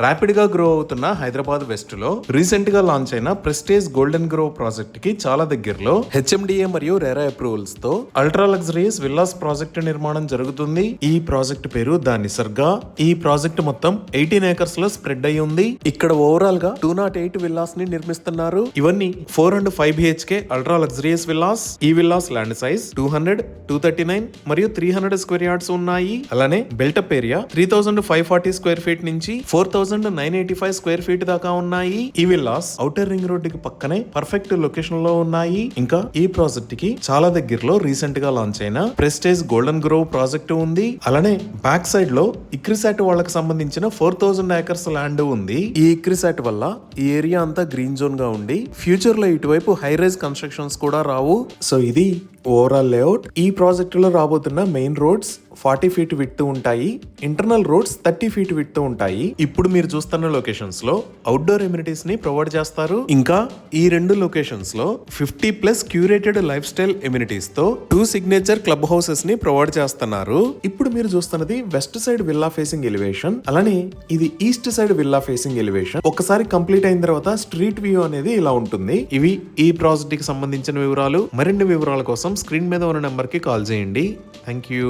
Rapid గా grow అవుతున్న Hyderabad west లో రీసెంట్ గా లాంచ్ అయిన ప్రెస్టేజ్ గోల్డెన్ గ్రో ప్రాజెక్ట్ కి చాలా దగ్గరలో హెచ్ఎండిఏ మరియు రెరా అప్రూవల్స్ తో అల్ట్రా లగ్జరీస్ విల్లాస్ ప్రాజెక్ట్ నిర్మాణం జరుగుతుంది. ఈ ప్రాజెక్ట్ పేరు ద నిసర్గా. ఈ ప్రాజెక్ట్ మొత్తం 18 ఏకర్స్ లో స్ప్రెడ్ అయి ఉంది. ఇక్కడ ఓవరాల్ గా 208 విల్లాస్ ని నిర్మిస్తున్నారు. ఇవన్నీ 4 and 5 BHK ultra luxuries villas. ఈ విల్లాస్ ల్యాండ్ సైజ్ 200, 239 మరియు 300 స్క్వేర్ యార్డ్స్ ఉన్నాయి. అలానే బిల్టప్ ఏరియా 3540 స్క్వేర్ ఫీట్ నుంచి 4985 స్క్వేర్ ఫీట్ దాకా ఉన్నాయి. ఈ విల్లాస్ ఔటర్ రింగ్ రోడ్ కి పక్కనే పర్ఫెక్ట్ లొకేషన్ లో ఉన్నాయి. ఇంకా ఈ ప్రాజెక్ట్ కి చాలా దగ్గరలో రీసెంట్ గా లాంచ్ అయిన ప్రెస్టేజ్ గోల్డెన్ గ్రోవ్ ప్రాజెక్ట్ ఉంది. అలానే బ్యాక్ సైడ్ లో ఇక్రిసాట్ వాళ్ళకి సంబంధించిన 4000 ఏకర్స్ ల్యాండ్ ఉంది. ఈ ఇక్రిసాట్ వల్ల ఈ ఏరియా అంతా గ్రీన్ జోన్ గా ఉండి ఫ్యూచర్ లో ఇటువైపు హై రైజ్ కన్స్ట్రక్షన్స్ కూడా రావు. సో ఇది ఓవరాల్ లేఅవుట్. ఈ ప్రాజెక్ట్ లో రాబోతున్న మెయిన్ రోడ్స్ 40 ఫీట్ విడ్త్ ఉంటాయి. ఇంటర్నల్ రోడ్స్ 30 ఫీట్ విడ్త్ ఉంటాయి. ఇప్పుడు మీరు చూస్తున్న లొకేషన్స్ లో అవుట్డోర్ ఎమ్యూనిటీస్ ని ప్రొవైడ్ చేస్తారు. ఇంకా ఈ రెండు లొకేషన్స్ లో 50+ క్యూరేటెడ్ లైఫ్ స్టైల్ ఎమ్యూనిటీస్ తో 2 సిగ్నేచర్ క్లబ్ హౌసెస్ ని ప్రొవైడ్ చేస్తున్నారు. ఇప్పుడు మీరు చూస్తున్నది west side villa facing elevation. అలానే ఇది east side villa facing elevation. ఒకసారి కంప్లీట్ అయిన తర్వాత స్ట్రీట్ వ్యూ అనేది ఇలా ఉంటుంది. ఇవి ఈ ప్రాజెక్ట్ కి సంబంధించిన వివరాలు. మరిన్ని వివరాల కోసం స్క్రీన్ మీద ఉన్న నెంబర్ కి కాల్ చేయండి. Thank you.